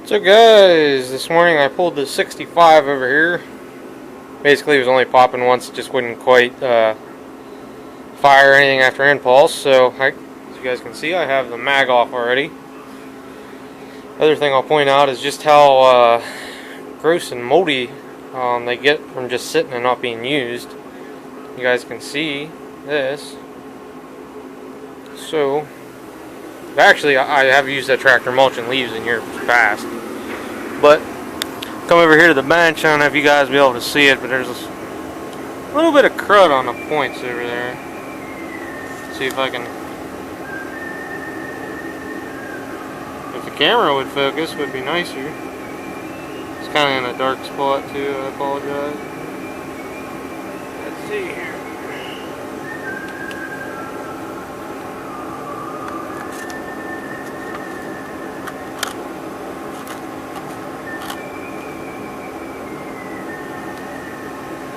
So guys, this morning I pulled the 65 over here. Basically it was only popping once, it just wouldn't quite fire anything after impulse. So as you guys can see, I have the mag off already. Other thing I'll point out is just how gross and moldy they get from just sitting and not being used. You guys can see this. So actually I have used that tractor mulching leaves in here past. But come over here to the bench. I don't know if you guys will be able to see it, but there's a little bit of crud on the points over there. Let's see if I can. If the camera would focus, would be nicer. It's kind of in a dark spot too. I apologize. Let's see here.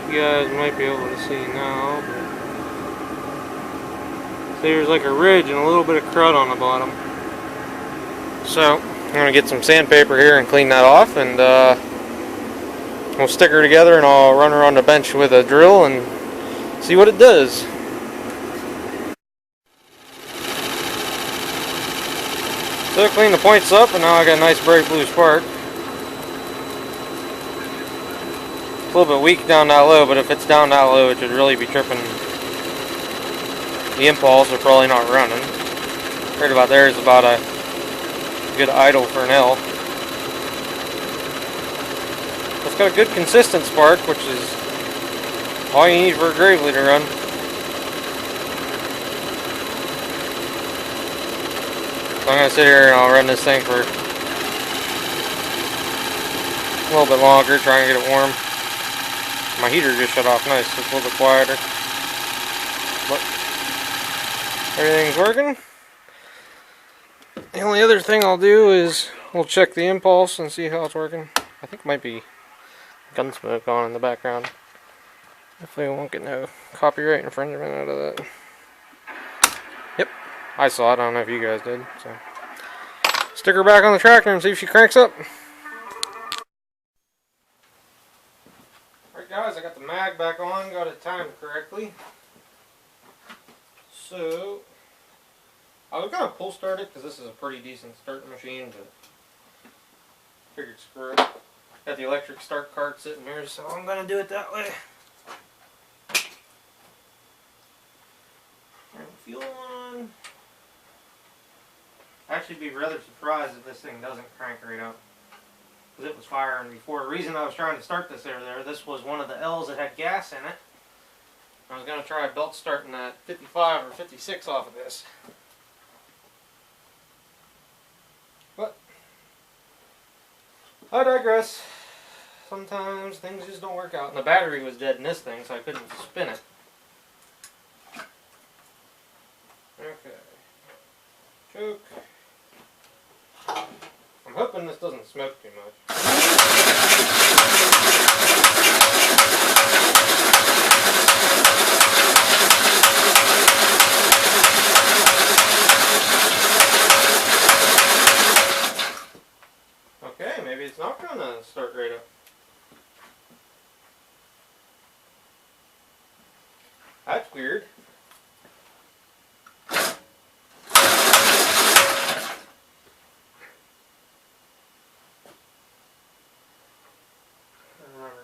You guys might be able to see now, but there's like a ridge and a little bit of crud on the bottom. So I'm gonna get some sandpaper here and clean that off, and we'll stick her together, and I'll run her on the bench with a drill and see what it does. So I cleaned the points up, and now I got a nice bright blue spark. A little bit weak down that low, but if it's down that low, it should really be tripping the impulse. They're probably not running. Right about there is about a good idle for an L. It's got a good consistent spark, which is all you need for a Gravely to run. So I'm going to sit here and I'll run this thing for a little bit longer, try and get it warm. My heater just shut off nice, so it's a little bit quieter. But everything's working. The only other thing I'll do is we'll check the impulse and see how it's working. I think it might be gun smoke on in the background. Hopefully we won't get no copyright infringement out of that. Yep, I saw it. I don't know if you guys did. So stick her back on the tractor and see if she cranks up. Alright guys, I got the mag back on, got it timed correctly. So I was going to pull start it because this is a pretty decent starting machine, but figured screw it. Got the electric start cart sitting here, so I'm going to do it that way. Turn the fuel on. I'd actually be rather surprised if this thing doesn't crank right up, because it was firing before. The reason I was trying to start this over there, this was one of the L's that had gas in it. I was going to try belt starting that 55 or 56 off of this. But I digress. Sometimes things just don't work out. And the battery was dead in this thing, so I couldn't spin it. Okay. Choke. I'm hoping this doesn't smoke too much. Okay, maybe it's not going to start right up. That's weird.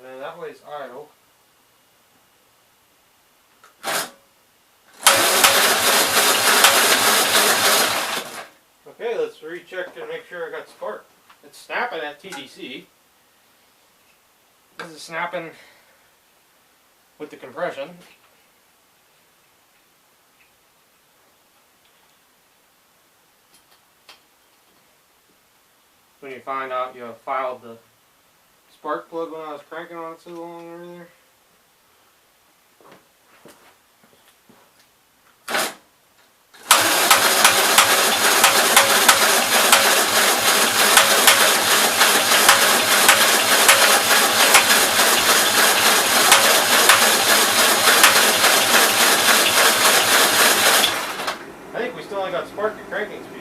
No, that way's idle. Okay, let's recheck to make sure I got spark. It's snapping at TDC. This is snapping with the compression. When you find out you have filed the spark plug when I was cranking on it so long earlier. I think we still only got spark at cranking speed.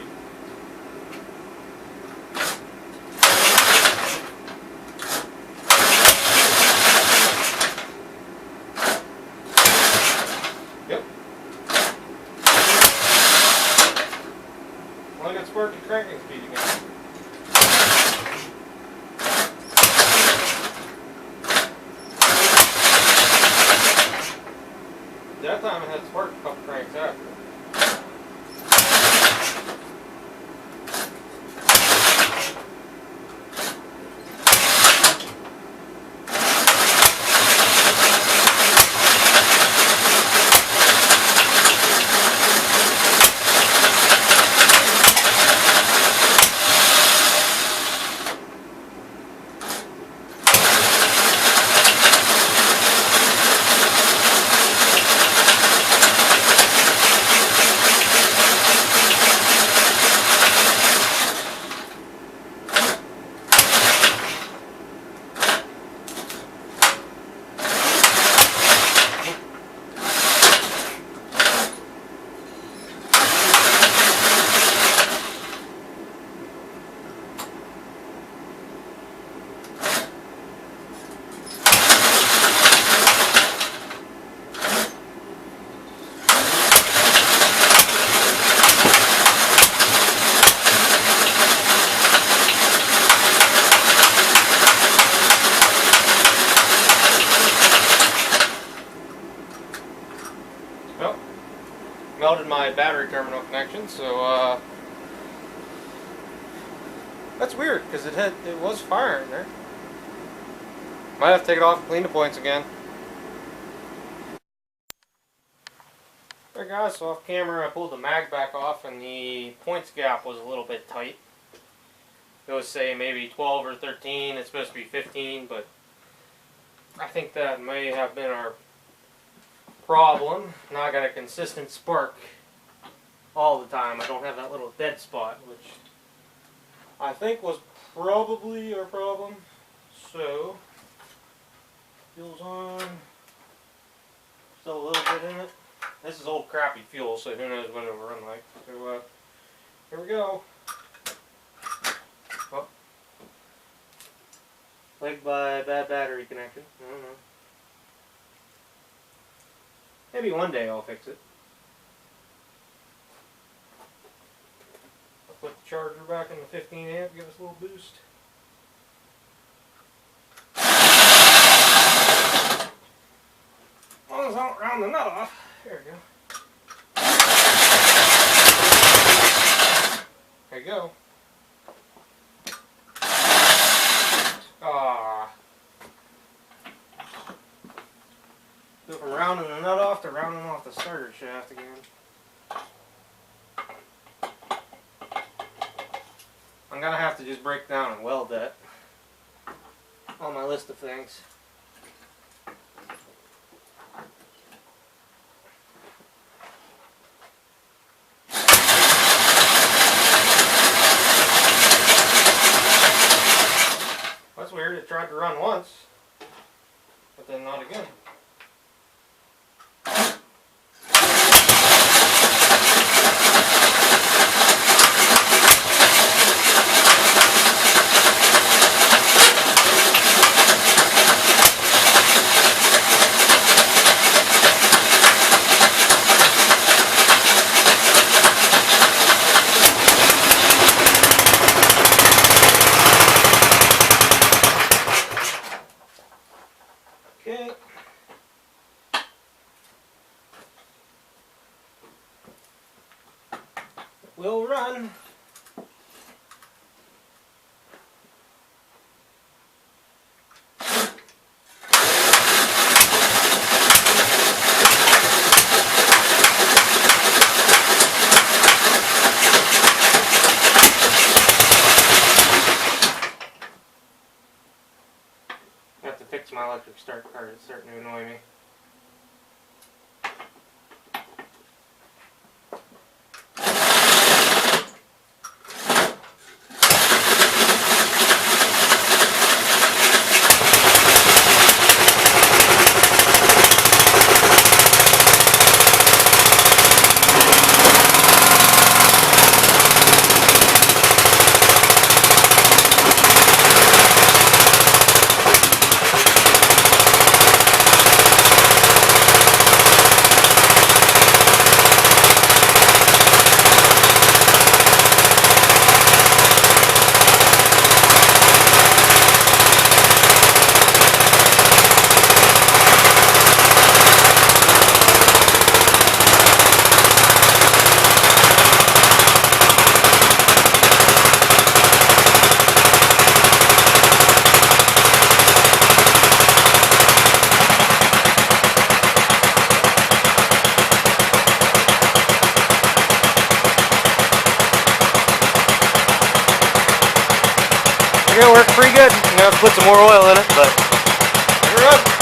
my battery terminal connection, so that's weird because it was firing there. Might have to take it off and clean the points again. There guys, so off camera I pulled the mag back off and the points gap was a little bit tight. It was say maybe 12 or 13, it's supposed to be 15, but I think that may have been our problem. Now I got a consistent spark all the time. I don't have that little dead spot, which I think was probably our problem. So, fuel's on. Still a little bit in it. This is old crappy fuel, so who knows what it'll run like. So, here we go. Oh. Plagued by bad battery connection. I don't know. Maybe one day I'll fix it. I'll put the charger back in the 15 amp, give us a little boost. As long as I don't round the nut off. There we go. There you go. Ah. Go from rounding the nut off to rounding off the starter shaft again. I'm gonna have to just break down and weld that on my list of things. That's weird, it tried to run once, but then not again. Okay. Will run. I have to fix my electric start card. It's starting to annoy me. It worked pretty good. You know, put some more oil in it, but it runs.